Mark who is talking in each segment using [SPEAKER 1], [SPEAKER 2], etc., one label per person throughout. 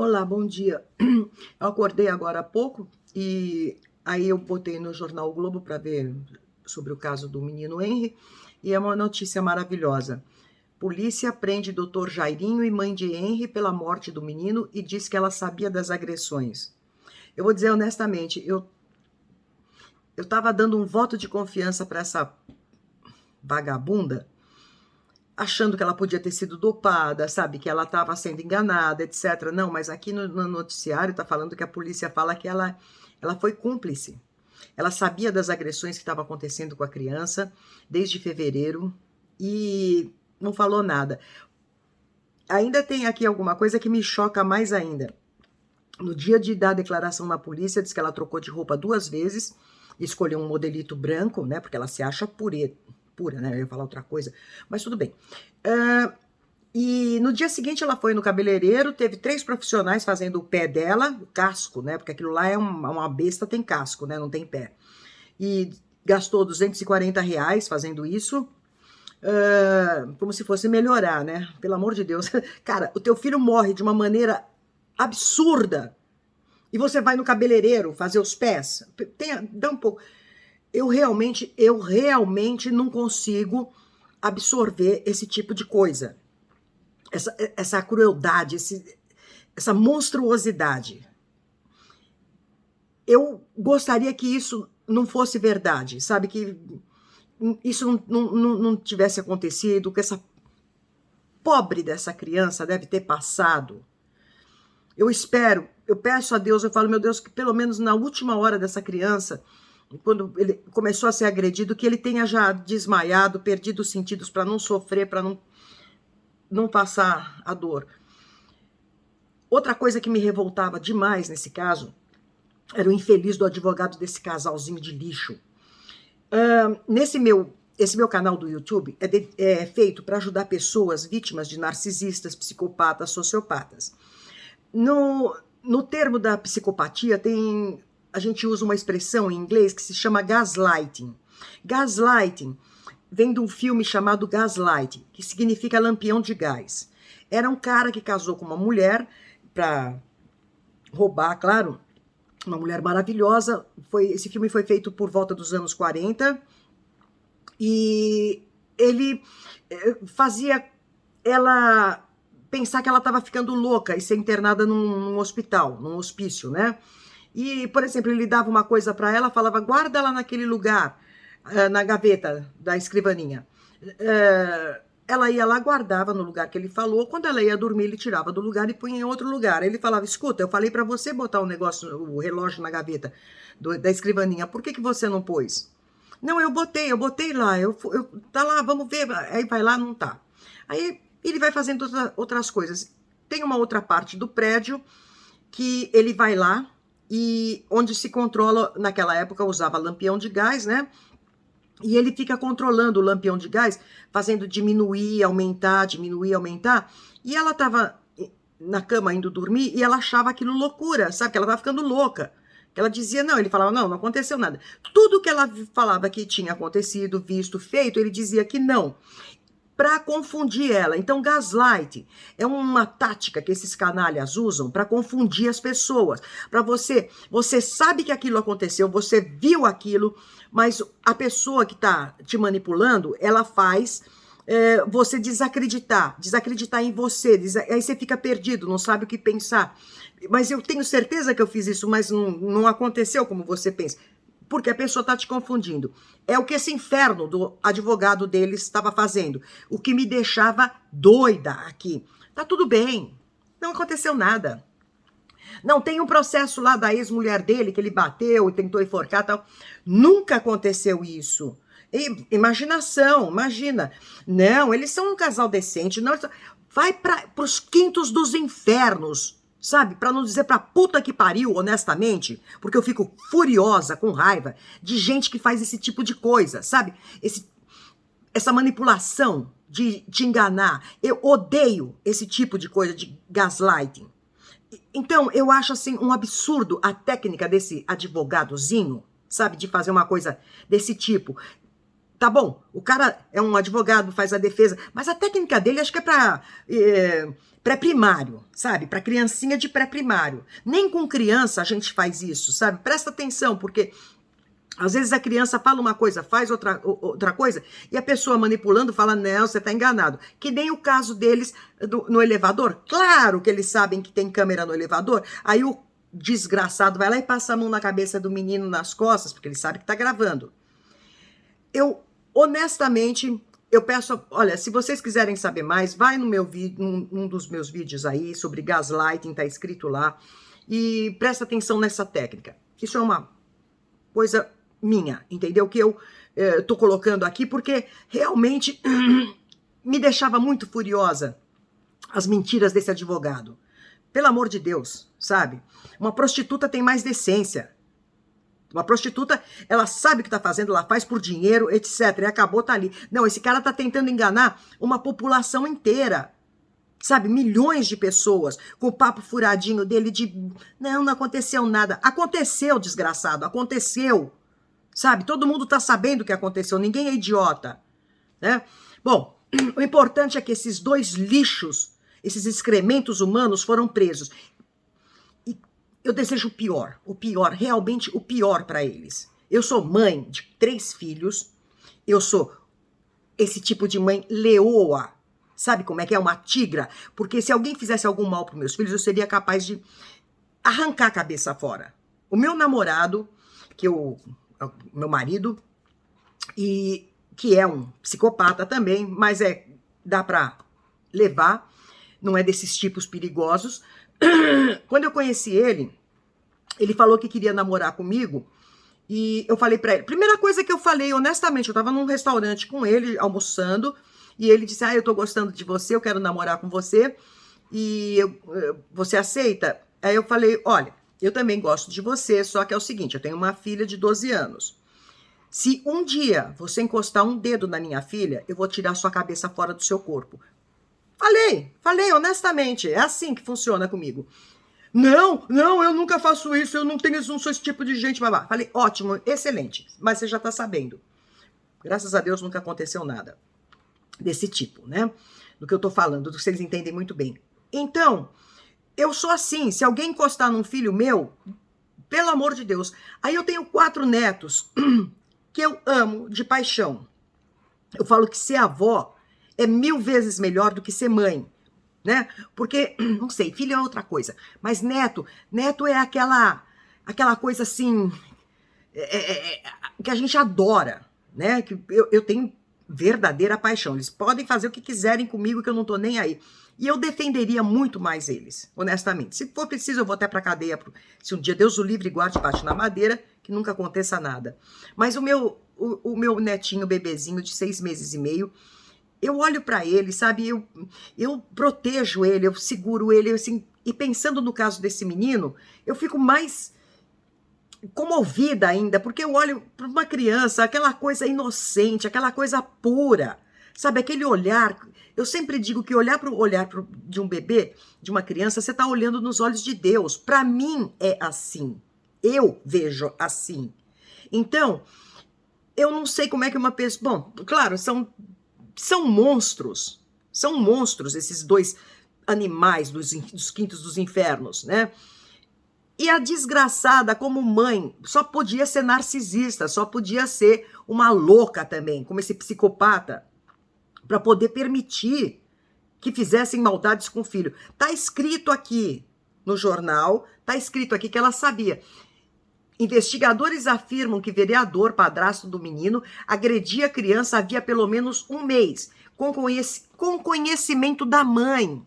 [SPEAKER 1] Olá, bom dia. Eu acordei agora há pouco e aí eu botei no jornal o Globo para ver sobre o caso do menino Henry e é uma notícia maravilhosa. Polícia prende Dr. Jairinho e mãe de Henry pela morte do menino e diz que ela sabia das agressões. Eu vou dizer honestamente, eu estava dando um voto de confiança para essa vagabunda, achando que ela podia ter sido dopada, sabe, que ela estava sendo enganada, etc. Não, mas aqui no noticiário está falando que a polícia fala que ela foi cúmplice. Ela sabia das agressões que estavam acontecendo com a criança desde fevereiro e não falou nada. Ainda tem aqui alguma coisa que me choca mais ainda. No dia de dar a declaração na polícia, diz que ela trocou de roupa 2 vezes, escolheu um modelito branco, né, porque ela se acha pura, né, eu ia falar outra coisa, mas tudo bem. E no dia seguinte ela foi no cabeleireiro, teve 3 profissionais fazendo o pé dela, o casco, né, porque aquilo lá é uma besta, tem casco, né, não tem pé. E gastou R$ 240 fazendo isso, como se fosse melhorar, né, pelo amor de Deus. Cara, o teu filho morre de uma maneira absurda, e você vai no cabeleireiro fazer os pés, dá um pouco. Eu realmente não consigo absorver esse tipo de coisa. Essa crueldade, essa monstruosidade. Eu gostaria que isso não fosse verdade, sabe? Que isso não tivesse acontecido, que essa pobre dessa criança deve ter passado. Eu espero, eu peço a Deus, eu falo, meu Deus, que pelo menos na última hora dessa criança, quando ele começou a ser agredido, que ele tenha já desmaiado, perdido os sentidos para não sofrer, para não passar a dor. Outra coisa que me revoltava demais nesse caso era o infeliz do advogado desse casalzinho de lixo. Esse meu canal do YouTube é feito para ajudar pessoas vítimas de narcisistas, psicopatas, sociopatas. No termo da psicopatia, a gente usa uma expressão em inglês que se chama gaslighting. Gaslighting vem de um filme chamado Gaslight, que significa lampião de gás. Era um cara que casou com uma mulher para roubar, claro, uma mulher maravilhosa. Esse filme foi feito por volta dos anos 40 e ele fazia ela pensar que ela estava ficando louca e ser internada num hospital, num hospício, né? E, por exemplo, ele dava uma coisa para ela, falava, guarda ela naquele lugar, na gaveta da escrivaninha. Ela ia lá, guardava no lugar que ele falou. Quando ela ia dormir, ele tirava do lugar e punha em outro lugar. Ele falava, escuta, eu falei para você botar o relógio na gaveta da escrivaninha. Por que você não pôs? Não, eu botei lá. Tá lá, vamos ver. Aí vai lá, não tá. Aí ele vai fazendo outras coisas. Tem uma outra parte do prédio que ele vai lá e onde se controla, naquela época usava lampião de gás, né? E ele fica controlando o lampião de gás, fazendo diminuir, aumentar. E ela estava na cama indo dormir e ela achava aquilo loucura, sabe? Que ela estava ficando louca. Que ela dizia, não, ele falava, não aconteceu nada. Tudo que ela falava que tinha acontecido, visto, feito, ele dizia que não, para confundir ela. Então, gaslight é uma tática que esses canalhas usam para confundir as pessoas. Para você sabe que aquilo aconteceu, você viu aquilo, mas a pessoa que está te manipulando, ela faz você desacreditar em você. Aí você fica perdido, não sabe o que pensar. Mas eu tenho certeza que eu fiz isso, mas não aconteceu como você pensa. Porque a pessoa está te confundindo. É o que esse inferno do advogado deles estava fazendo. O que me deixava doida aqui. Tá tudo bem. Não aconteceu nada. Não, tem um processo lá da ex-mulher dele, que ele bateu e tentou enforcar e tal. Nunca aconteceu isso. Imaginação, imagina. Não, eles são um casal decente. Não, vai para os quintos dos infernos. Sabe, para não dizer pra puta que pariu, honestamente, porque eu fico furiosa, com raiva, de gente que faz esse tipo de coisa, sabe? Essa manipulação de te enganar. Eu odeio esse tipo de coisa, de gaslighting. Então, eu acho assim um absurdo a técnica desse advogadozinho, sabe, de fazer uma coisa desse tipo. Tá bom, o cara é um advogado, faz a defesa, mas a técnica dele acho que é pra pré-primário, sabe? Para criancinha de pré-primário. Nem com criança a gente faz isso, sabe? Presta atenção, porque às vezes a criança fala uma coisa, faz outra coisa, e a pessoa manipulando fala, não, você está enganado. Que nem o caso deles no elevador. Claro que eles sabem que tem câmera no elevador, aí o desgraçado vai lá e passa a mão na cabeça do menino, nas costas, porque ele sabe que está gravando. Eu, honestamente, eu peço, olha, se vocês quiserem saber mais, vai no meu vídeo, num dos meus vídeos aí, sobre gaslighting, tá escrito lá, e presta atenção nessa técnica. Isso é uma coisa minha, entendeu? Que eu tô colocando aqui, porque realmente me deixava muito furiosa as mentiras desse advogado. Pelo amor de Deus, sabe? Uma prostituta tem mais decência. Uma prostituta, ela sabe o que tá fazendo, ela faz por dinheiro, etc. E acabou, tá ali. Não, esse cara tá tentando enganar uma população inteira. Sabe, milhões de pessoas com o papo furadinho dele de não aconteceu nada. Aconteceu, desgraçado, aconteceu. Sabe, todo mundo tá sabendo o que aconteceu, ninguém é idiota, né? Bom, o importante é que esses dois lixos, esses excrementos humanos foram presos. E eu desejo o pior, realmente o pior para eles. Eu sou mãe de 3 filhos, eu sou esse tipo de mãe leoa. Sabe como é que é? Uma tigra. Porque se alguém fizesse algum mal para meus filhos, eu seria capaz de arrancar a cabeça fora. O meu namorado, meu marido, e que é um psicopata também, mas dá para levar, não é desses tipos perigosos. Quando eu conheci ele falou que queria namorar comigo, e eu falei para ele, primeira coisa que eu falei, honestamente, eu tava num restaurante com ele, almoçando, e ele disse, eu tô gostando de você, eu quero namorar com você, e você aceita? Aí eu falei, olha, eu também gosto de você, só que é o seguinte, eu tenho uma filha de 12 anos. Se um dia você encostar um dedo na minha filha, eu vou tirar sua cabeça fora do seu corpo. Falei honestamente, é assim que funciona comigo. Não, eu nunca faço isso, eu não sou esse tipo de gente, babá. Falei, ótimo, excelente, mas você já tá sabendo. Graças a Deus nunca aconteceu nada desse tipo, né? Do que eu tô falando, do que vocês entendem muito bem. Então, eu sou assim, se alguém encostar num filho meu, pelo amor de Deus. Aí eu tenho 4 netos que eu amo de paixão. Eu falo que ser avó é 1000 vezes melhor do que ser mãe, né? Porque, não sei, filho é outra coisa, mas neto é aquela coisa assim, que a gente adora, né? Que eu tenho verdadeira paixão. Eles podem fazer o que quiserem comigo, que eu não tô nem aí. E eu defenderia muito mais eles, honestamente. Se for preciso, eu vou até pra cadeia. Se um dia Deus o livre e guarde, bate na madeira, que nunca aconteça nada. Mas o meu netinho, bebezinho de 6 meses e meio, eu olho pra ele, sabe? Eu protejo ele, eu seguro ele, assim. E pensando no caso desse menino, eu fico mais comovida ainda, porque eu olho para uma criança, aquela coisa inocente, aquela coisa pura, sabe? Aquele olhar. Eu sempre digo que olhar de um bebê, de uma criança, você está olhando nos olhos de Deus. Para mim é assim. Eu vejo assim. Então, eu não sei como é que uma pessoa... Bom, claro, são monstros. São monstros esses dois animais dos quintos dos infernos, né? E a desgraçada, como mãe, só podia ser narcisista, só podia ser uma louca também, como esse psicopata, para poder permitir que fizessem maldades com o filho. Tá escrito aqui no jornal, tá escrito aqui que ela sabia. Investigadores afirmam que vereador, padrasto do menino, agredia a criança havia pelo menos 1 mês, com conhecimento da mãe.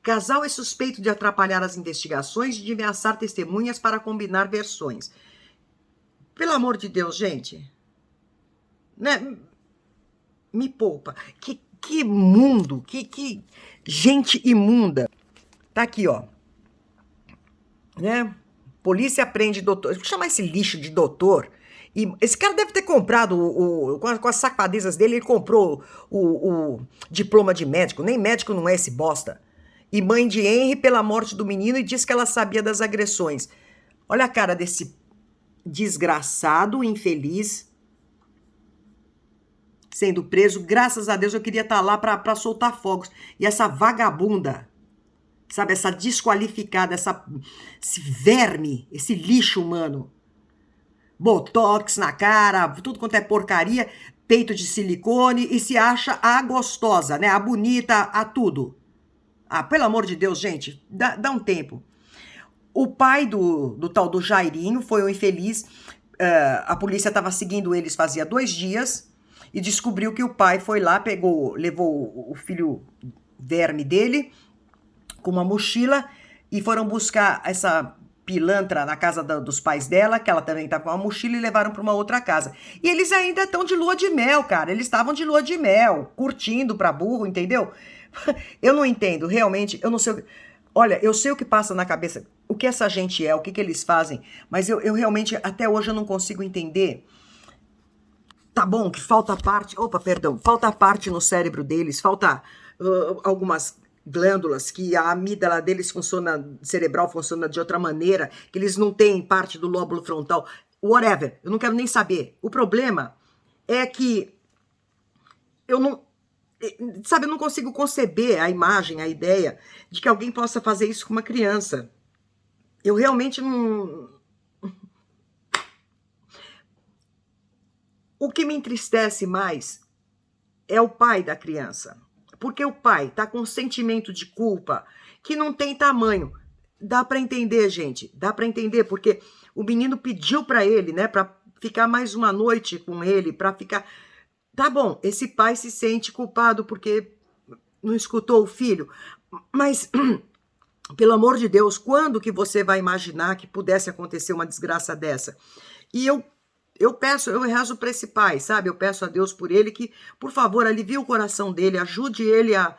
[SPEAKER 1] Casal é suspeito de atrapalhar as investigações e de ameaçar testemunhas para combinar versões. Pelo amor de Deus, gente. Né? Me poupa. Que mundo, que gente imunda. Tá aqui, ó. Né? Polícia prende doutor. Vou chamar esse lixo de doutor. E esse cara deve ter comprado, com as safadezas dele, ele comprou o diploma de médico. Nem médico não é esse bosta. E mãe de Henry pela morte do menino e diz que ela sabia das agressões. Olha a cara desse desgraçado, infeliz, sendo preso. Graças a Deus eu queria estar lá para soltar fogos. E essa vagabunda, sabe, essa desqualificada, esse verme, esse lixo humano. Botox na cara, tudo quanto é porcaria, peito de silicone e se acha a gostosa, né? A bonita, a tudo. Ah, pelo amor de Deus, gente, dá um tempo. O pai do tal do Jairinho foi um infeliz. A polícia estava seguindo eles fazia 2 dias e descobriu que o pai foi lá, levou o filho verme dele com uma mochila e foram buscar essa pilantra na casa dos pais dela, que ela também estava com uma mochila, e levaram para uma outra casa. E eles ainda estão de lua de mel, cara. Eles estavam de lua de mel, curtindo pra burro, entendeu? Eu não entendo, realmente, eu não sei. Olha, eu sei o que passa na cabeça, o que essa gente é, o que eles fazem, mas eu realmente, até hoje, eu não consigo entender. Tá bom que falta parte, falta parte no cérebro deles, falta algumas glândulas, que a amígdala deles cerebral funciona de outra maneira, que eles não têm parte do lóbulo frontal, whatever, eu não quero nem saber. O problema é que eu não, sabe, eu não consigo conceber a imagem, a ideia de que alguém possa fazer isso com uma criança. Eu realmente não... O que me entristece mais é o pai da criança. Porque o pai tá com um sentimento de culpa que não tem tamanho. Dá para entender, gente. Dá para entender, porque o menino pediu para ele, né, para ficar mais uma noite com ele, para ficar... Tá bom, esse pai se sente culpado porque não escutou o filho. Mas, pelo amor de Deus, quando que você vai imaginar que pudesse acontecer uma desgraça dessa? E eu rezo para esse pai, sabe? Eu peço a Deus por ele que, por favor, alivie o coração dele, ajude ele a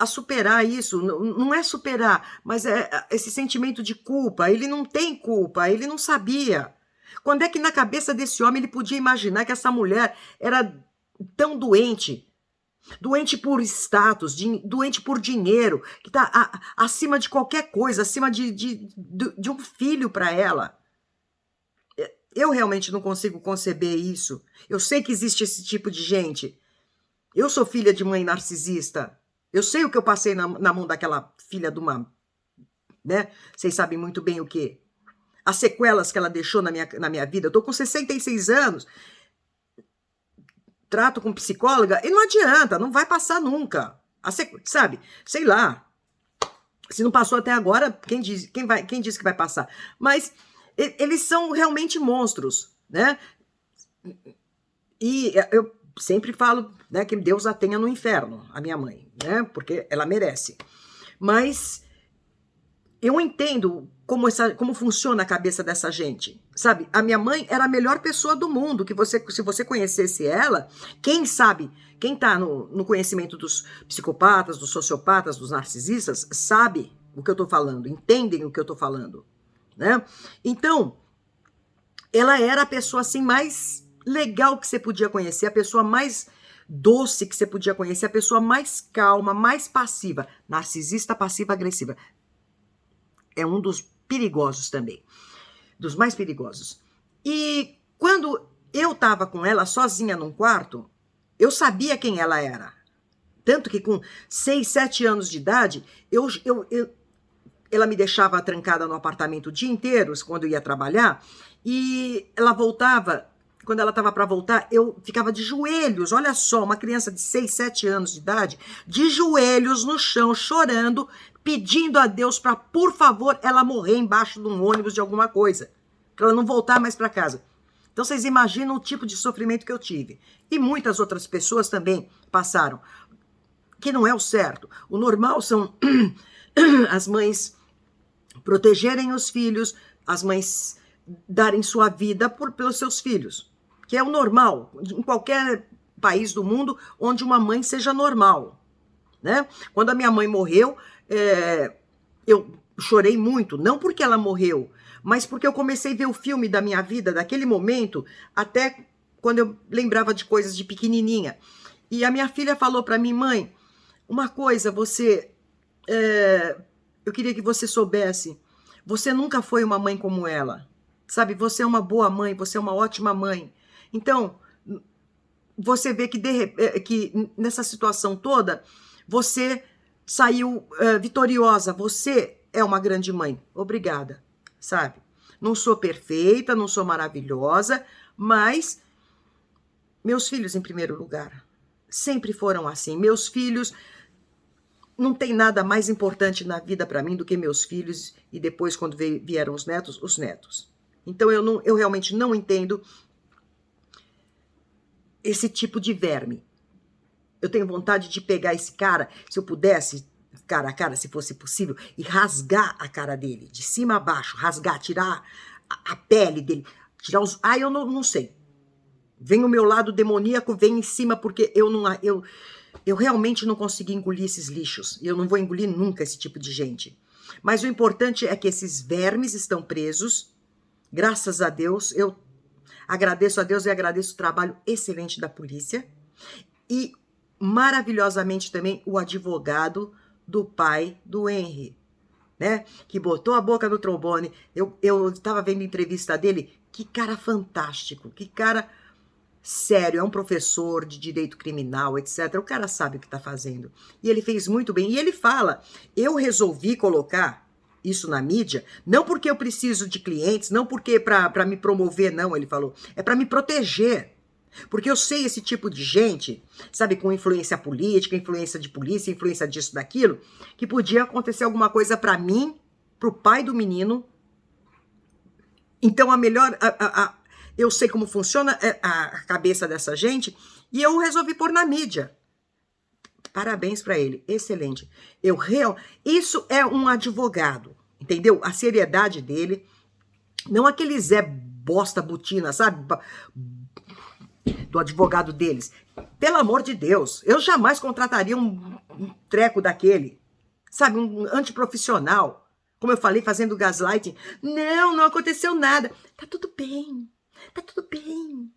[SPEAKER 1] superar isso. Não é superar, mas é esse sentimento de culpa. Ele não tem culpa, ele não sabia. Quando é que na cabeça desse homem ele podia imaginar que essa mulher era tão doente? Doente por status, doente por dinheiro, que está acima de qualquer coisa, acima de um filho para ela. Eu realmente não consigo conceber isso. Eu sei que existe esse tipo de gente. Eu sou filha de mãe narcisista. Eu sei o que eu passei na mão daquela filha de uma... né? Vocês sabem muito bem o quê? As sequelas que ela deixou na minha vida. Eu tô com 66 anos. Trato com psicóloga e não adianta, não vai passar nunca. Sabe? Sei lá. Se não passou até agora, quem diz que vai passar? Mas... eles são realmente monstros, né? E eu sempre falo, né, que Deus a tenha no inferno, a minha mãe, né? Porque ela merece. Mas eu entendo como funciona a cabeça dessa gente, sabe? A minha mãe era a melhor pessoa do mundo, se você conhecesse ela, quem sabe, quem tá no conhecimento dos psicopatas, dos sociopatas, dos narcisistas, sabe o que eu tô falando, entendem o que eu tô falando. Né? Então, ela era a pessoa assim mais legal que você podia conhecer, a pessoa mais doce que você podia conhecer, a pessoa mais calma, mais passiva. Narcisista, passiva, agressiva. É um dos perigosos também, dos mais perigosos. E quando eu tava com ela sozinha num quarto, eu sabia quem ela era. Tanto que com 6, 7 anos de idade, ela me deixava trancada no apartamento o dia inteiro, quando eu ia trabalhar, e ela voltava, quando ela estava para voltar, eu ficava de joelhos, olha só, uma criança de 6, 7 anos de idade, de joelhos no chão, chorando, pedindo a Deus para, por favor, ela morrer embaixo de um ônibus de alguma coisa, para ela não voltar mais para casa. Então vocês imaginam o tipo de sofrimento que eu tive. E muitas outras pessoas também passaram, que não é o certo. O normal são as mães protegerem os filhos, as mães darem sua vida pelos seus filhos, que é o normal, em qualquer país do mundo onde uma mãe seja normal, né? Quando a minha mãe morreu, eu chorei muito, não porque ela morreu, mas porque eu comecei a ver o filme da minha vida, daquele momento, até quando eu lembrava de coisas de pequenininha. E a minha filha falou para mim, mãe, uma coisa, eu queria que você soubesse, você nunca foi uma mãe como ela, sabe? Você é uma boa mãe, você é uma ótima mãe. Então, você vê que nessa situação toda, você saiu vitoriosa. Você é uma grande mãe. Obrigada, sabe? Não sou perfeita, não sou maravilhosa, mas meus filhos em primeiro lugar. Sempre foram assim. Meus filhos, não tem nada mais importante na vida para mim do que meus filhos e depois, quando vieram os netos, os netos. Então eu realmente não entendo esse tipo de verme. Eu tenho vontade de pegar esse cara, se eu pudesse, cara a cara, se fosse possível, e rasgar a cara dele, de cima a baixo, rasgar, tirar a pele dele, tirar os... eu não sei. Vem o meu lado demoníaco, vem em cima, porque eu realmente não consegui engolir esses lixos. E eu não vou engolir nunca esse tipo de gente. Mas o importante é que esses vermes estão presos. Graças a Deus, eu agradeço a Deus e agradeço o trabalho excelente da polícia. E maravilhosamente também o advogado do pai do Henry, né? Que botou a boca no trombone. Eu estava vendo a entrevista dele. Que cara fantástico, que cara sério, é um professor de direito criminal, etc. O cara sabe o que está fazendo. E ele fez muito bem. E ele fala, eu resolvi colocar isso na mídia, não porque eu preciso de clientes, não porque para me promover, não, ele falou. É para me proteger. Porque eu sei esse tipo de gente, sabe, com influência política, influência de polícia, influência disso, daquilo, que podia acontecer alguma coisa para mim, para o pai do menino. Então a melhor... eu sei como funciona a cabeça dessa gente e eu resolvi pôr na mídia. Parabéns para ele, excelente. Isso é um advogado, entendeu? A seriedade dele, não aquele Zé Bosta Butina, sabe? Do advogado deles. Pelo amor de Deus, eu jamais contrataria um treco daquele, sabe? Um antiprofissional, como eu falei, fazendo gaslighting. Não aconteceu nada. Tá tudo bem. Tá tudo bem.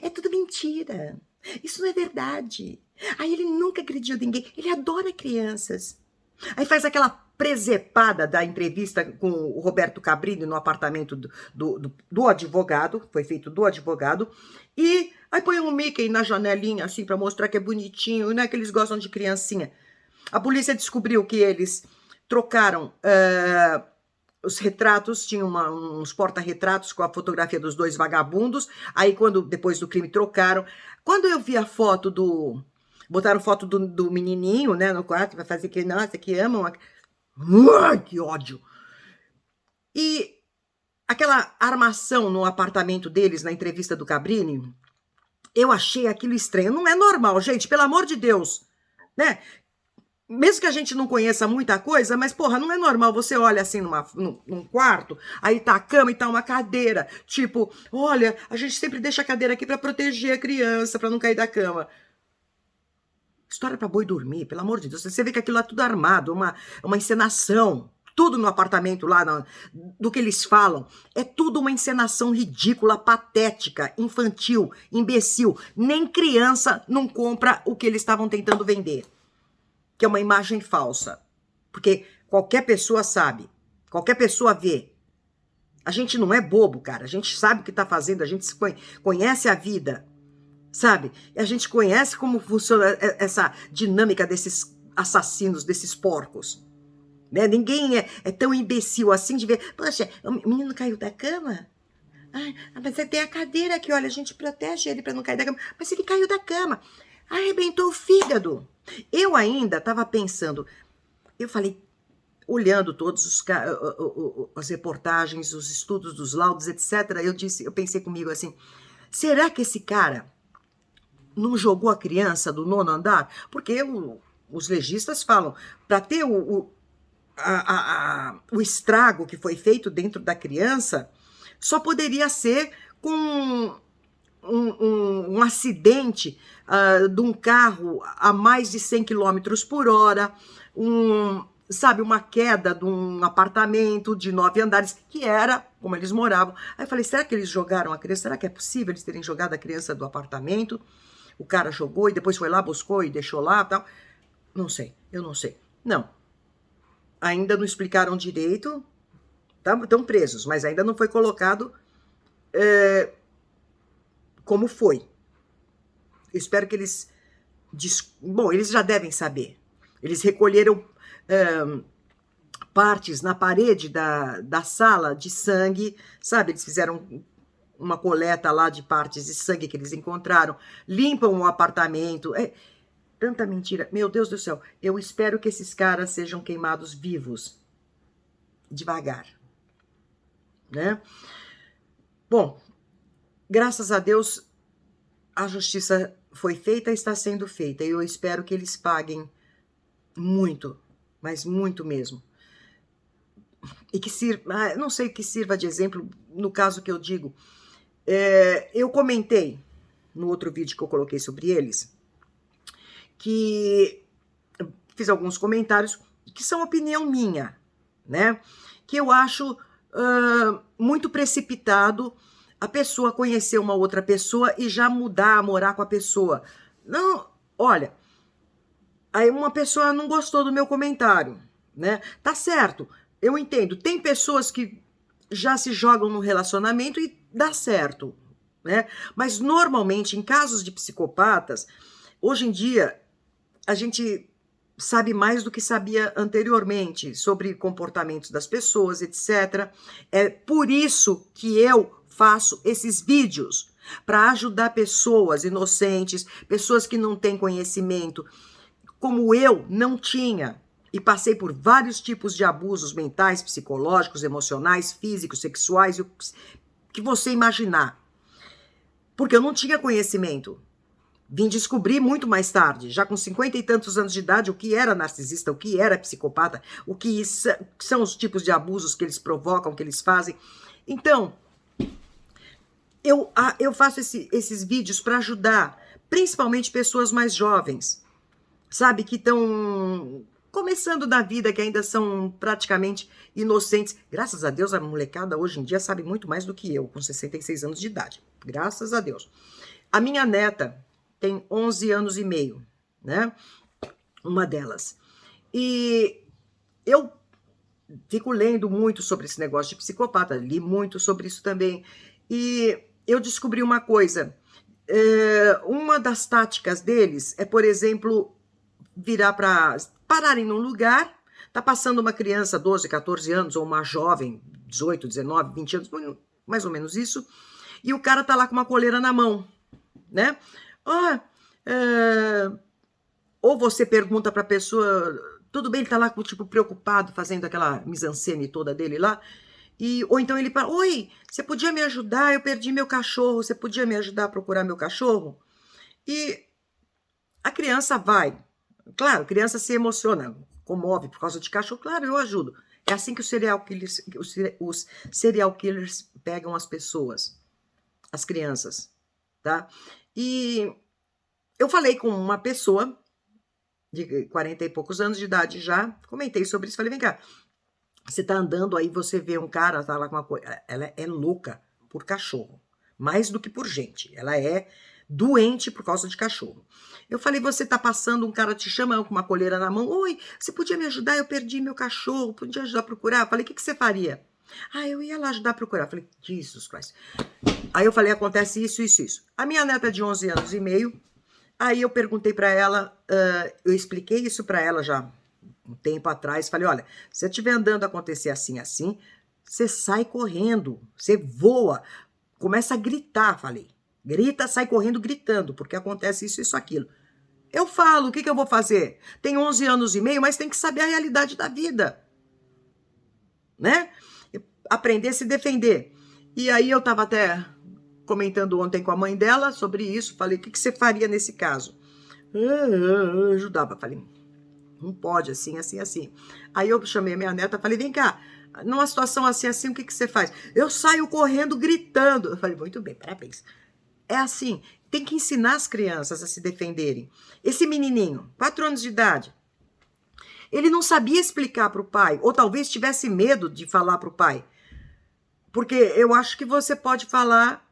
[SPEAKER 1] É tudo mentira. Isso não é verdade. Aí ele nunca agrediu ninguém. Ele adora crianças. Aí faz aquela presepada da entrevista com o Roberto Cabrini no apartamento do advogado. Foi feito do advogado. E aí põe um Mickey na janelinha, assim, pra mostrar que é bonitinho. Né, que eles gostam de criancinha. A polícia descobriu que eles trocaram... os retratos, tinham uns porta-retratos com a fotografia dos dois vagabundos. Aí, depois do crime, trocaram. Quando eu vi a foto botaram foto do menininho, né, no quarto, pra fazer que, nossa, que amam. Que ódio! E aquela armação no apartamento deles, na entrevista do Cabrini, eu achei aquilo estranho. Não é normal, gente, pelo amor de Deus, né? Mesmo que a gente não conheça muita coisa, mas, porra, não é normal. Você olha assim num quarto, aí tá a cama e tá uma cadeira. Tipo, olha, a gente sempre deixa a cadeira aqui pra proteger a criança, pra não cair da cama. História pra boi dormir, pelo amor de Deus. Você vê que aquilo é tudo armado, uma encenação. Tudo no apartamento lá, do que eles falam, é tudo uma encenação ridícula, patética, infantil, imbecil. Nem criança não compra o que eles estavam tentando vender. Que é uma imagem falsa. Porque qualquer pessoa sabe, qualquer pessoa vê. A gente não é bobo, cara. A gente sabe o que tá fazendo, a gente conhece a vida, sabe? E a gente conhece como funciona essa dinâmica desses assassinos, desses porcos. Né? Ninguém é tão imbecil assim de ver... Poxa, o menino caiu da cama? Mas tem a cadeira aqui, olha, a gente protege ele para não cair da cama. Mas ele caiu da cama. Arrebentou o fígado. Eu ainda estava pensando, eu falei, olhando todos as reportagens, os estudos dos laudos, etc., eu pensei comigo assim, será que esse cara não jogou a criança do 9º andar? Porque os legistas falam, para ter o estrago que foi feito dentro da criança, só poderia ser com um acidente de um carro a mais de 100 km por hora, sabe, uma queda de um apartamento de 9 andares, que era como eles moravam. Aí eu falei, será que eles jogaram a criança? Será que é possível eles terem jogado a criança do apartamento? O cara jogou e depois foi lá, buscou e deixou lá, tal. Não sei, eu não sei. Não. Ainda não explicaram direito. Estão presos, mas ainda não foi colocado como foi. Eu espero que eles... Bom, eles já devem saber. Eles recolheram partes na parede da sala de sangue, sabe? Eles fizeram uma coleta lá de partes de sangue que eles encontraram, limpam o apartamento. Tanta mentira. Meu Deus do céu, eu espero que esses caras sejam queimados vivos. Devagar. Né? Bom, graças a Deus, a justiça foi feita e está sendo feita. E eu espero que eles paguem muito, mas muito mesmo. E que sirva, não sei, que sirva de exemplo no caso que eu digo. Eu comentei no outro vídeo que eu coloquei sobre eles, que fiz alguns comentários que são opinião minha, né? Que eu acho muito precipitado a pessoa conhecer uma outra pessoa e já mudar, morar com a pessoa. Não, olha, aí uma pessoa não gostou do meu comentário, né? Tá certo, eu entendo. Tem pessoas que já se jogam no relacionamento e dá certo, né? Mas normalmente, em casos de psicopatas, hoje em dia, a gente sabe mais do que sabia anteriormente sobre comportamentos das pessoas, etc. É por isso que eu faço esses vídeos, para ajudar pessoas inocentes, pessoas que não têm conhecimento, como eu não tinha, e passei por vários tipos de abusos mentais, psicológicos, emocionais, físicos, sexuais, o que você imaginar. Porque eu não tinha conhecimento. Vim descobrir muito mais tarde, já com 50 e tantos anos de idade, o que era narcisista, o que era psicopata, o que são os tipos de abusos que eles provocam, que eles fazem. Então, eu faço esses vídeos para ajudar, principalmente pessoas mais jovens, sabe, que estão começando da vida, que ainda são praticamente inocentes. Graças a Deus, a molecada hoje em dia sabe muito mais do que eu, com 66 anos de idade. Graças a Deus. A minha neta tem 11 anos e meio, né? Uma delas. E eu fico lendo muito sobre esse negócio de psicopata, li muito sobre isso também. E eu descobri uma coisa. Uma das táticas deles é, por exemplo, virar para pararem num lugar, tá passando uma criança, 12, 14 anos, ou uma jovem, 18, 19, 20 anos, mais ou menos isso, e o cara tá lá com uma coleira na mão, né? Ou você pergunta pra pessoa, tudo bem, ele tá lá, tipo, preocupado, fazendo aquela mise-en-scène toda dele lá, ou então ele fala, oi, você podia me ajudar? Eu perdi meu cachorro, você podia me ajudar a procurar meu cachorro? E a criança vai. Claro, criança se emociona, comove por causa de cachorro, claro, eu ajudo. É assim que os serial killers pegam as pessoas, as crianças, tá? E eu falei com uma pessoa de 40 e poucos anos de idade já, comentei sobre isso, falei, vem cá, você tá andando aí, você vê um cara, tá lá com uma coisa, ela é louca por cachorro, mais do que por gente, ela é doente por causa de cachorro. Eu falei, você tá passando, um cara te chama com uma coleira na mão, oi, você podia me ajudar? Eu perdi meu cachorro, podia ajudar a procurar? Eu falei, o que você faria? Eu ia lá ajudar a procurar. Eu falei, Jesus Christ. Aí eu falei, acontece isso, isso, isso. A minha neta de 11 anos e meio, aí eu perguntei para ela, eu expliquei isso para ela já um tempo atrás, falei, olha, se você estiver andando acontecer assim, assim, você sai correndo, você voa, começa a gritar, falei. Grita, sai correndo gritando, porque acontece isso, isso, aquilo. Eu falo, o que eu vou fazer? Tem 11 anos e meio, mas tem que saber a realidade da vida. Né? Aprender a se defender. E aí eu estava até comentando ontem com a mãe dela sobre isso, falei, o que você faria nesse caso? Eu ajudava, falei, não pode, assim, assim, assim. Aí eu chamei a minha neta, falei, vem cá, numa situação assim, assim, o que você faz? Eu saio correndo, gritando. Eu falei, muito bem, parabéns. É assim, tem que ensinar as crianças a se defenderem. Esse menininho, 4 anos de idade, ele não sabia explicar para o pai, ou talvez tivesse medo de falar para o pai. Porque eu acho que você pode falar,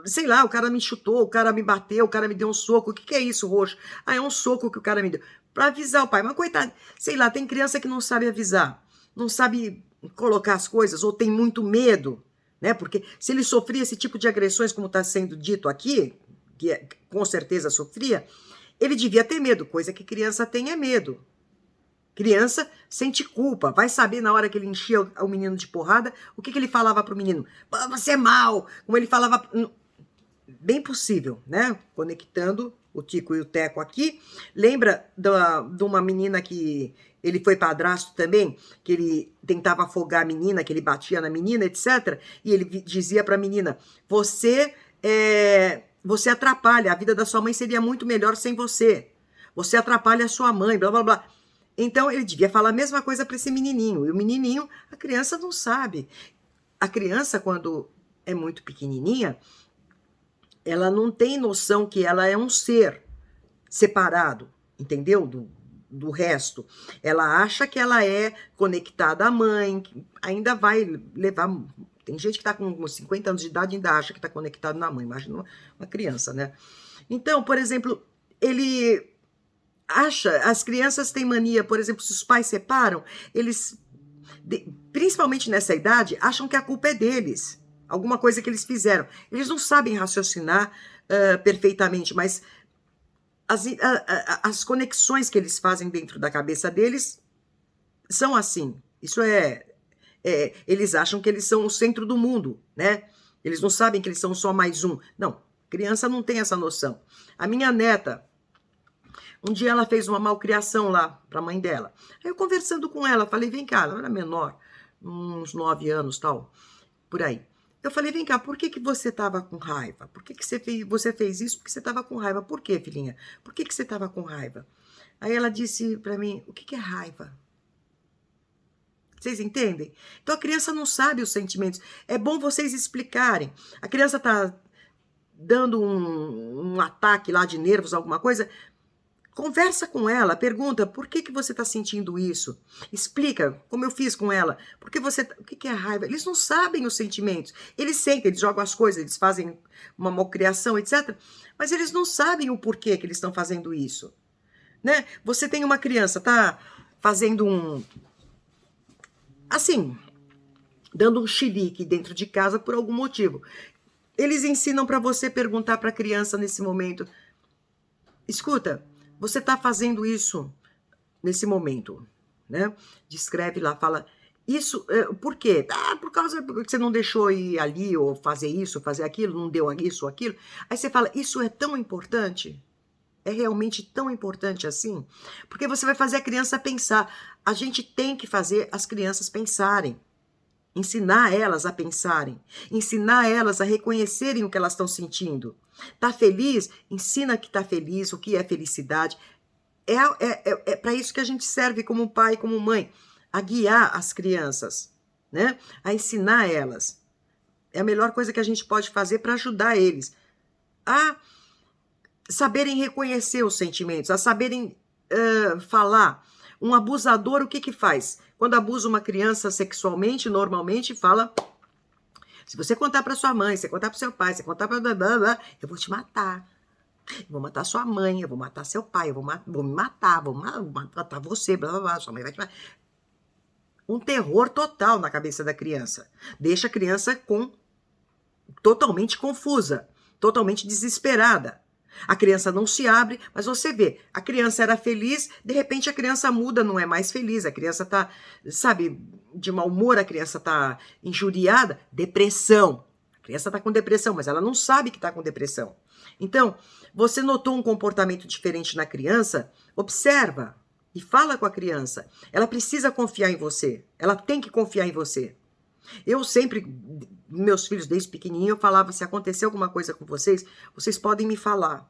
[SPEAKER 1] sei lá, o cara me chutou, o cara me bateu, o cara me deu um soco, o que é isso, Roxo? É um soco que o cara me deu. Para avisar o pai, mas coitado, sei lá, tem criança que não sabe avisar, não sabe colocar as coisas, ou tem muito medo. Né? Porque se ele sofria esse tipo de agressões, como está sendo dito aqui, com certeza sofria, ele devia ter medo, coisa que criança tem é medo. Criança sente culpa, vai saber na hora que ele enchia o menino de porrada, o que ele falava pro menino? Você é mau, como ele falava... Bem possível, né? Conectando o Tico e o Teco aqui. Lembra de uma menina que ele foi padrasto também? Que ele tentava afogar a menina, que ele batia na menina, etc. E ele dizia pra menina, você atrapalha, a vida da sua mãe seria muito melhor sem você. Você atrapalha a sua mãe, blá, blá, blá. Então, ele devia falar a mesma coisa para esse menininho. E o menininho, a criança não sabe. A criança, quando é muito pequenininha, ela não tem noção que ela é um ser separado, entendeu? Do resto. Ela acha que ela é conectada à mãe, ainda vai levar... Tem gente que está com 50 anos de idade e ainda acha que está conectado na mãe. Imagina uma criança, né? Então, por exemplo, ele acha... As crianças têm mania, por exemplo, se os pais separam, eles, principalmente nessa idade, acham que a culpa é deles. Alguma coisa que eles fizeram. Eles não sabem raciocinar perfeitamente, mas as conexões que eles fazem dentro da cabeça deles são assim. Isso eles acham que eles são o centro do mundo, né? Eles não sabem que eles são só mais um. Não, criança não tem essa noção. A minha neta, um dia ela fez uma malcriação lá para a mãe dela. Aí eu conversando com ela, falei, vem cá, ela era menor, uns 9 anos, tal, por aí. Eu falei, vem cá, por que você estava com raiva? Por que você fez isso? Porque você estava com raiva. Por quê, filhinha? Por que você estava com raiva? Aí ela disse para mim, o que é raiva? Vocês entendem? Então a criança não sabe os sentimentos. É bom vocês explicarem. A criança está dando um ataque lá de nervos, alguma coisa... Conversa com ela, pergunta por que você está sentindo isso. Explica, como eu fiz com ela. O que é raiva? Eles não sabem os sentimentos. Eles sentem, eles jogam as coisas, eles fazem uma malcriação, etc. Mas eles não sabem o porquê que eles estão fazendo isso. Né? Você tem uma criança, tá fazendo assim, dando um chilique dentro de casa por algum motivo. Eles ensinam para você perguntar para a criança nesse momento, escuta, você está fazendo isso nesse momento, né? Descreve lá, fala, isso, por quê? Por causa que você não deixou ir ali, ou fazer isso, fazer aquilo, não deu isso ou aquilo. Aí você fala, isso é tão importante? É realmente tão importante assim? Porque você vai fazer a criança pensar. A gente tem que fazer as crianças pensarem. Ensinar elas a pensarem, ensinar elas a reconhecerem o que elas estão sentindo. Tá feliz? Ensina que tá feliz, o que é felicidade. É para isso que a gente serve como pai, como mãe, a guiar as crianças, né? A ensinar elas. É a melhor coisa que a gente pode fazer para ajudar eles a saberem reconhecer os sentimentos, a saberem falar. Um abusador, o que faz? Quando abusa uma criança sexualmente, normalmente fala, se você contar para sua mãe, se você contar para seu pai, se você contar para... eu vou te matar. Eu vou matar sua mãe, eu vou matar seu pai, eu vou me matar, vou matar você, blá, blá, blá, sua mãe vai te matar. Um terror total na cabeça da criança. Deixa a criança totalmente confusa, totalmente desesperada. A criança não se abre, mas você vê, a criança era feliz, de repente a criança muda, não é mais feliz, a criança tá, sabe, de mau humor, a criança tá injuriada, depressão. A criança tá com depressão, mas ela não sabe que tá com depressão. Então, você notou um comportamento diferente na criança? Observa e fala com a criança. Ela precisa confiar em você, ela tem que confiar em você. Eu sempre, meus filhos desde pequenininho, eu falava, se acontecer alguma coisa com vocês, vocês podem me falar,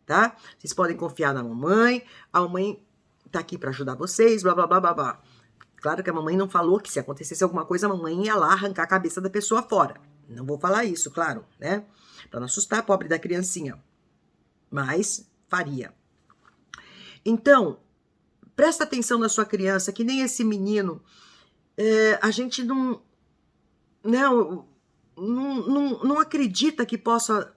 [SPEAKER 1] tá? Vocês podem confiar na mamãe, a mamãe tá aqui para ajudar vocês, blá, blá, blá, blá, blá. Claro que a mamãe não falou que se acontecesse alguma coisa, a mamãe ia lá arrancar a cabeça da pessoa fora. Não vou falar isso, claro, né? Para não assustar a pobre da criancinha. Mas faria. Então, presta atenção na sua criança, que nem esse menino. A gente não acredita que possa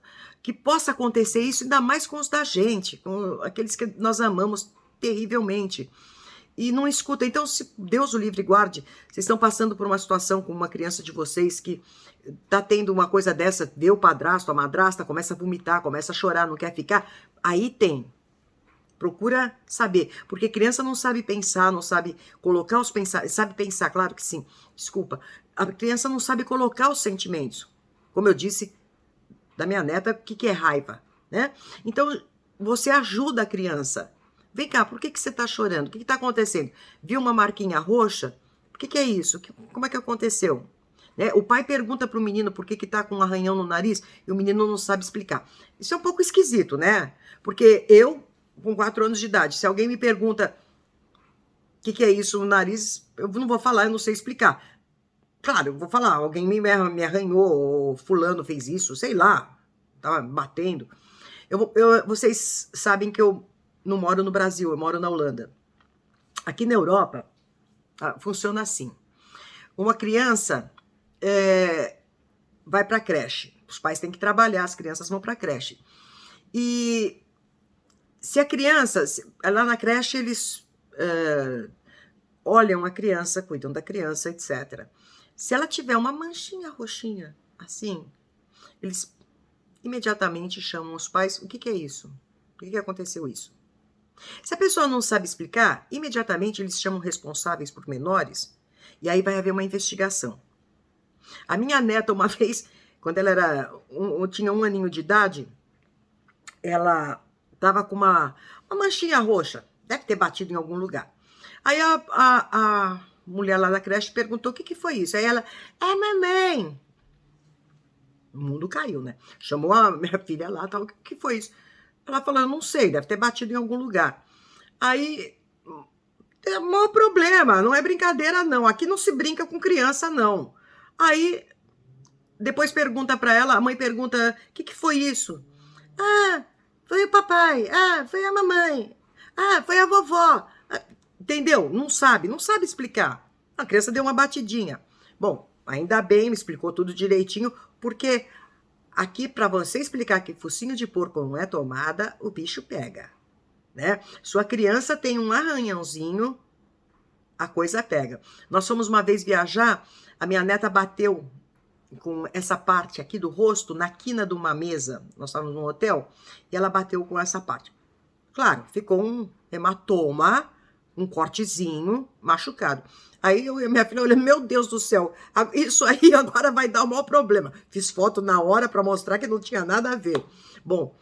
[SPEAKER 1] acontecer isso, ainda mais com os da gente, com aqueles que nós amamos terrivelmente. E não escuta. Então, se Deus o livre e guarde, vocês estão passando por uma situação com uma criança de vocês que tá tendo uma coisa dessa, vê o padrasto, a madrasta, começa a vomitar, começa a chorar, não quer ficar, aí tem Procura saber, porque criança não sabe pensar, não sabe colocar os pensamentos, sabe pensar, claro que sim, desculpa. A criança não sabe colocar os sentimentos. Como eu disse da minha neta, o que é raiva, né? Então, você ajuda a criança. Vem cá, por que você está chorando? O que está acontecendo? Viu uma marquinha roxa? O que é isso? Como é que aconteceu? Né? O pai pergunta para o menino por que está com um arranhão no nariz e o menino não sabe explicar. Isso é um pouco esquisito, né? Porque eu, com 4 anos de idade, se alguém me pergunta o que é isso no nariz, eu não vou falar, eu não sei explicar. Claro, eu vou falar, alguém me arranhou, ou fulano fez isso, sei lá, tava batendo. Vocês sabem que eu não moro no Brasil, eu moro na Holanda. Aqui na Europa, funciona assim. Uma criança vai para a creche. Os pais têm que trabalhar, as crianças vão para a creche. E se a criança, lá na creche, eles olham a criança, cuidam da criança, etc. Se ela tiver uma manchinha roxinha, assim, eles imediatamente chamam os pais. O que é isso? Por que aconteceu isso? Se a pessoa não sabe explicar, imediatamente eles chamam responsáveis por menores e aí vai haver uma investigação. A minha neta, uma vez, quando ela tinha 1 aninho de idade, ela estava com uma manchinha roxa, deve ter batido em algum lugar. Aí a mulher lá da creche perguntou o que foi isso. Aí ela, mamãe. O mundo caiu, né? Chamou a minha filha lá, tal, o que foi isso? Ela falou, eu não sei, deve ter batido em algum lugar. Aí, é o maior problema, não é brincadeira não, aqui não se brinca com criança não. Aí, depois pergunta para ela, a mãe pergunta, o que foi isso? Ah, foi o papai, foi a mamãe, foi a vovó. Entendeu? Não sabe explicar. A criança deu uma batidinha. Bom, ainda bem, me explicou tudo direitinho, porque aqui, para você explicar que focinho de porco não é tomada, o bicho pega, né? Sua criança tem um arranhãozinho, a coisa pega. Nós fomos uma vez viajar, a minha neta bateu com essa parte aqui do rosto na quina de uma mesa. Nós estávamos num hotel e ela bateu com essa parte. Claro, ficou um hematoma, um cortezinho, machucado. Aí eu e minha filha olhando, meu Deus do céu, isso aí agora vai dar o maior problema. Fiz foto na hora para mostrar que não tinha nada a ver. Bom,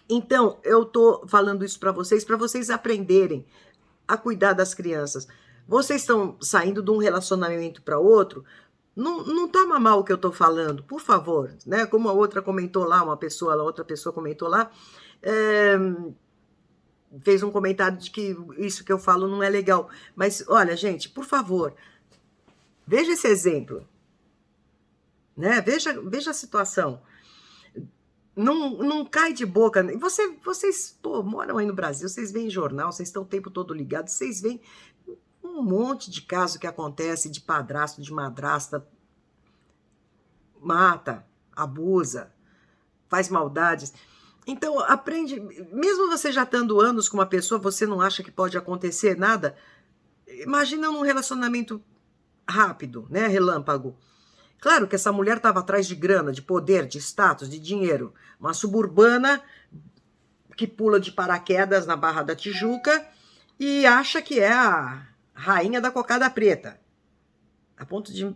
[SPEAKER 1] então eu tô falando isso para vocês aprenderem a cuidar das crianças. Vocês estão saindo de um relacionamento para outro, não toma mal o que eu tô falando, por favor, né? Como a outra comentou lá, outra pessoa comentou lá, fez um comentário de que isso que eu falo não é legal. Mas, olha, gente, por favor, veja esse exemplo. Né? Veja a situação. Não cai de boca. Vocês moram aí no Brasil, vocês veem jornal, vocês estão o tempo todo ligados, vocês veem um monte de caso que acontece de padrasto, de madrasta, mata, abusa, faz maldades. Então, aprende, mesmo você já estando anos com uma pessoa, você não acha que pode acontecer nada? Imagina num relacionamento rápido, né, relâmpago. Claro que essa mulher estava atrás de grana, de poder, de status, de dinheiro. Uma suburbana que pula de paraquedas na Barra da Tijuca e acha que é a rainha da cocada preta. A ponto de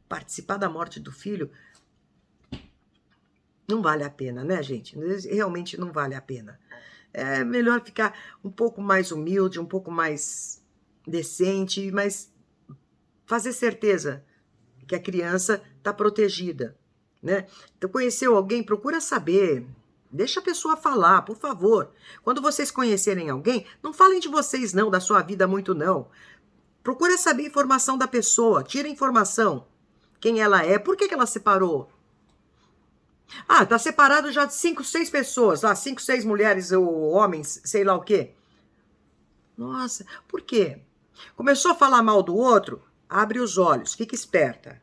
[SPEAKER 1] participar da morte do filho. Não vale a pena, né, gente? Realmente não vale a pena. É melhor ficar um pouco mais humilde, um pouco mais decente, mas fazer certeza que a criança está protegida, né? Então, conheceu alguém, procura saber. Deixa a pessoa falar, por favor. Quando vocês conhecerem alguém, não falem de vocês não, da sua vida muito não. Procura saber a informação da pessoa, tira a informação. Quem ela é, por que ela separou? Tá separado já de 5, 6 pessoas, 5, 6 mulheres ou homens, sei lá o quê. Nossa, por quê? Começou a falar mal do outro, abre os olhos, fica esperta,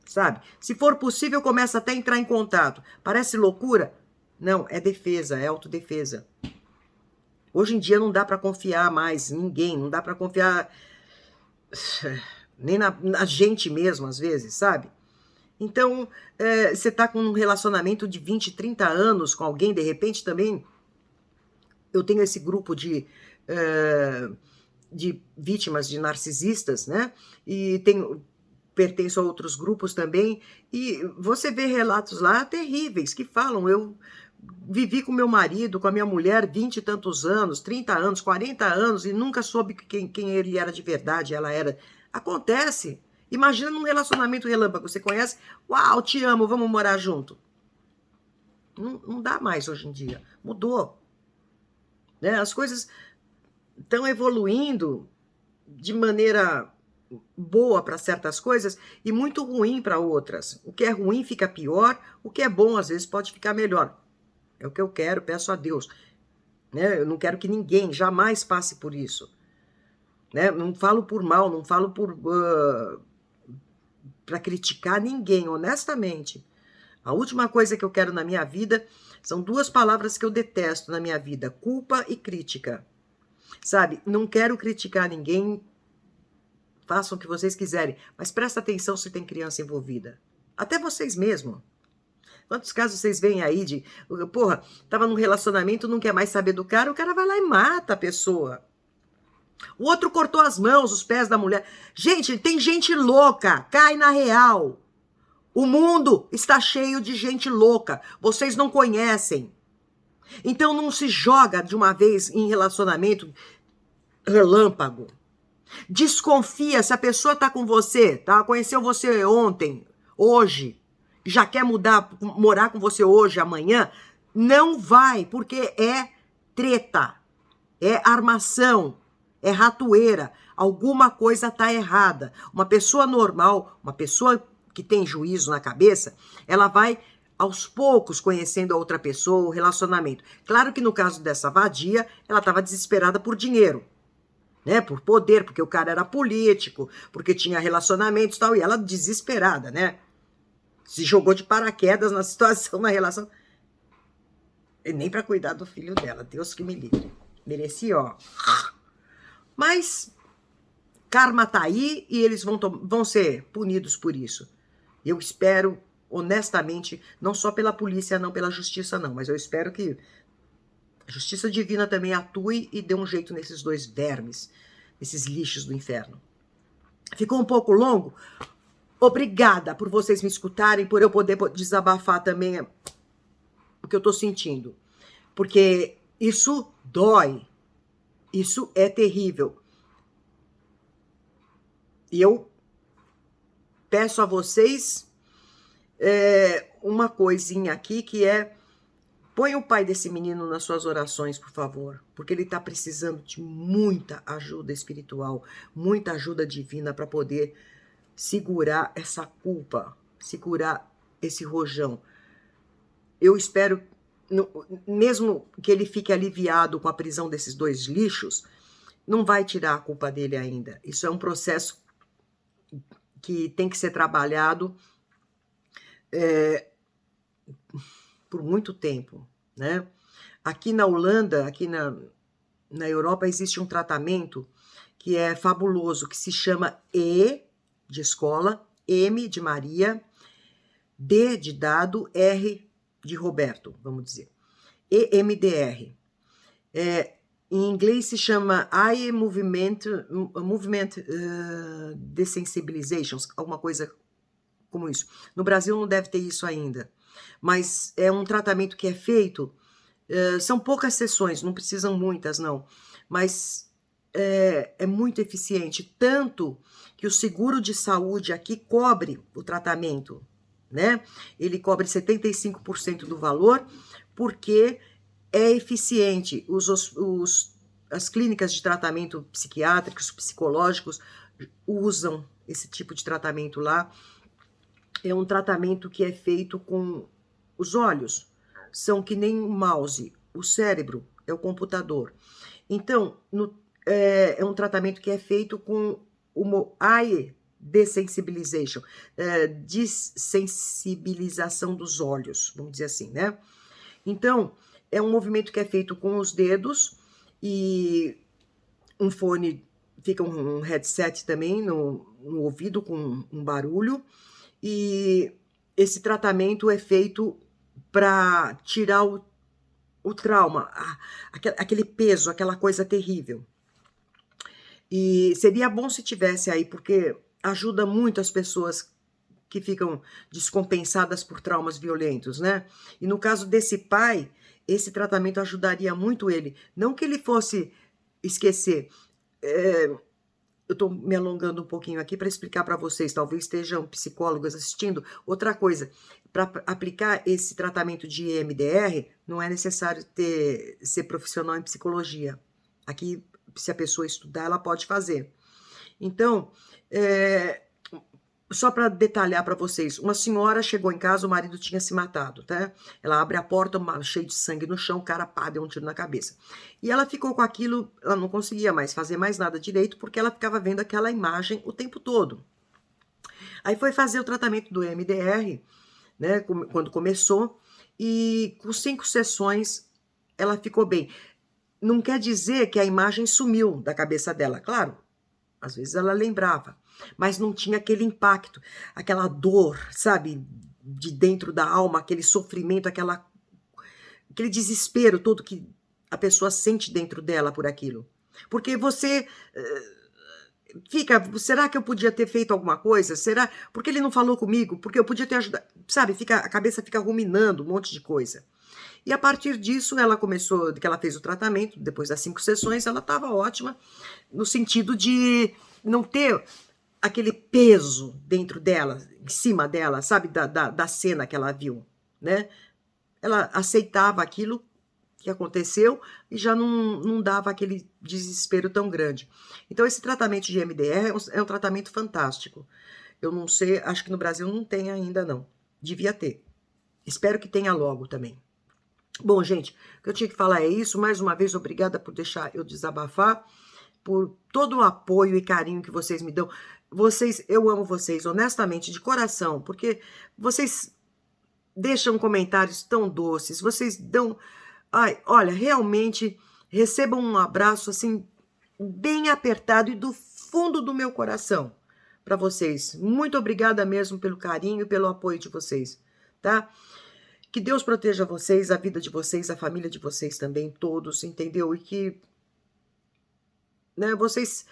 [SPEAKER 1] sabe? Se for possível, começa até a entrar em contato. Parece loucura? Não, é defesa, é autodefesa. Hoje em dia não dá para confiar mais em ninguém, não dá para confiar nem na gente mesmo, às vezes, sabe? Então, você tá com um relacionamento de 20, 30 anos com alguém, de repente também eu tenho esse grupo de vítimas de narcisistas, né? E pertenço a outros grupos também, e você vê relatos lá terríveis que falam, eu vivi com meu marido, com a minha mulher 20 e tantos anos, 30 anos, 40 anos, e nunca soube quem ele era de verdade, ela era. Acontece. Imagina num relacionamento relâmpago, você conhece, uau, te amo, vamos morar junto. Não dá mais hoje em dia, mudou. Né? As coisas estão evoluindo de maneira boa para certas coisas e muito ruim para outras. O que é ruim fica pior, o que é bom às vezes pode ficar melhor. É o que eu quero, peço a Deus. Né? Eu não quero que ninguém jamais passe por isso. Né? Não falo por mal, não falo para criticar ninguém, honestamente. A última coisa que eu quero na minha vida são duas palavras que eu detesto na minha vida: culpa e crítica. Sabe, não quero criticar ninguém, façam o que vocês quiserem, mas presta atenção se tem criança envolvida. Até vocês mesmos. Quantos casos vocês veem aí de, porra, tava num relacionamento, não quer mais saber do cara, o cara vai lá e mata a pessoa. O outro cortou as mãos, os pés da mulher. Gente, tem gente louca, cai na real. O mundo está cheio de gente louca, vocês não conhecem. Então não se joga de uma vez em relacionamento relâmpago. Desconfia se a pessoa tá com você, tá? Conheceu você ontem, hoje, já quer morar com você hoje, amanhã, não vai, porque é treta, é armação, é ratoeira, alguma coisa tá errada. Uma pessoa normal, uma pessoa que tem juízo na cabeça, ela vai aos poucos conhecendo a outra pessoa, o relacionamento. Claro que no caso dessa vadia, ela estava desesperada por dinheiro. Né, por poder, porque o cara era político, porque tinha relacionamentos e tal, e ela desesperada, né? Se jogou de paraquedas na situação, na relação. E nem para cuidar do filho dela, Deus que me livre. Merecia, ó. Mas karma tá aí e eles vão ser punidos por isso. Eu espero, honestamente, não só pela polícia, não pela justiça, não, mas eu espero que a justiça divina também atue e dê um jeito nesses dois vermes, esses lixos do inferno. Ficou um pouco longo? Obrigada por vocês me escutarem, por eu poder desabafar também o que eu tô sentindo. Porque isso dói. Isso é terrível. E eu peço a vocês uma coisinha aqui que é: põe o pai desse menino nas suas orações, por favor, porque ele está precisando de muita ajuda espiritual, muita ajuda divina para poder segurar essa culpa, segurar esse rojão. Eu espero, mesmo que ele fique aliviado com a prisão desses dois lixos, não vai tirar a culpa dele ainda. Isso é um processo que tem que ser trabalhado por muito tempo, né? Aqui na Holanda, aqui na Europa, existe um tratamento que é fabuloso, que se chama E de escola, M de Maria, D de dado, R de Roberto, vamos dizer. EMDR. Em inglês se chama Eye Movement Desensitization, alguma coisa como isso. No Brasil não deve ter isso ainda, mas é um tratamento que é feito, são poucas sessões, não precisam muitas não, mas é muito eficiente, tanto que o seguro de saúde aqui cobre o tratamento, né? Ele cobre 75% do valor, porque é eficiente. As clínicas de tratamento psiquiátricos, psicológicos, usam esse tipo de tratamento lá. É um tratamento que é feito com os olhos. São que nem um mouse. O cérebro é o computador. Então, é um tratamento que é feito com o eye dessensibilization, dessensibilização dos olhos, vamos dizer assim, né? Então, é um movimento que é feito com os dedos e um fone, fica um headset também no ouvido com um barulho, e esse tratamento é feito para tirar o trauma, aquele peso, aquela coisa terrível. E seria bom se tivesse aí, porque ajuda muito as pessoas que ficam descompensadas por traumas violentos, né? E no caso desse pai, esse tratamento ajudaria muito ele. Não que ele fosse esquecer. Eu estou me alongando um pouquinho aqui para explicar para vocês, talvez estejam psicólogos assistindo. Outra coisa, para aplicar esse tratamento de EMDR, não é necessário ser profissional em psicologia. Aqui, se a pessoa estudar, ela pode fazer. Então, só para detalhar para vocês, uma senhora chegou em casa, o marido tinha se matado, tá? Ela abre a porta, cheio de sangue no chão, o cara pá, deu um tiro na cabeça. E ela ficou com aquilo, ela não conseguia mais fazer mais nada direito, porque ela ficava vendo aquela imagem o tempo todo. Aí foi fazer o tratamento do MDR, né, quando começou, e com 5 sessões ela ficou bem. Não quer dizer que a imagem sumiu da cabeça dela, claro, às vezes ela lembrava, mas não tinha aquele impacto, aquela dor, sabe, de dentro da alma, aquele sofrimento, aquele desespero todo que a pessoa sente dentro dela por aquilo. Porque você fica, será que eu podia ter feito alguma coisa? Será? Porque ele não falou comigo? Porque eu podia ter ajudado, sabe? A cabeça fica ruminando um monte de coisa. E a partir disso, ela começou, que ela fez o tratamento, depois das 5 sessões, ela estava ótima, no sentido de não ter aquele peso dentro dela, em cima dela, sabe, da cena que ela viu, né? Ela aceitava aquilo que aconteceu e já não dava aquele desespero tão grande. Então, esse tratamento de MDR é um tratamento fantástico. Eu não sei, acho que no Brasil não tem ainda, não. Devia ter. Espero que tenha logo também. Bom, gente, o que eu tinha que falar é isso. Mais uma vez, obrigada por deixar eu desabafar, por todo o apoio e carinho que vocês me dão. Eu amo vocês, honestamente, de coração, porque vocês deixam comentários tão doces, vocês dão... Ai, olha, realmente, recebam um abraço, assim, bem apertado e do fundo do meu coração para vocês. Muito obrigada mesmo pelo carinho e pelo apoio de vocês, tá? Que Deus proteja vocês, a vida de vocês, a família de vocês também, todos, entendeu? E que, né, vocês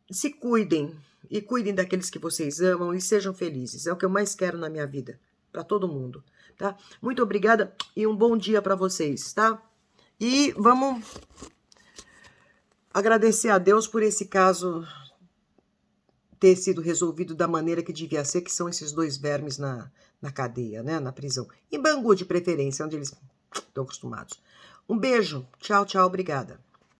[SPEAKER 1] se cuidem e cuidem daqueles que vocês amam e sejam felizes. É o que eu mais quero na minha vida, para todo mundo, tá? Muito obrigada e um bom dia para vocês, tá? E vamos agradecer a Deus por esse caso ter sido resolvido da maneira que devia ser, que são esses 2 vermes na cadeia, né, na prisão. Em Bangu, de preferência, onde eles estão acostumados. Um beijo. Tchau, tchau. Obrigada.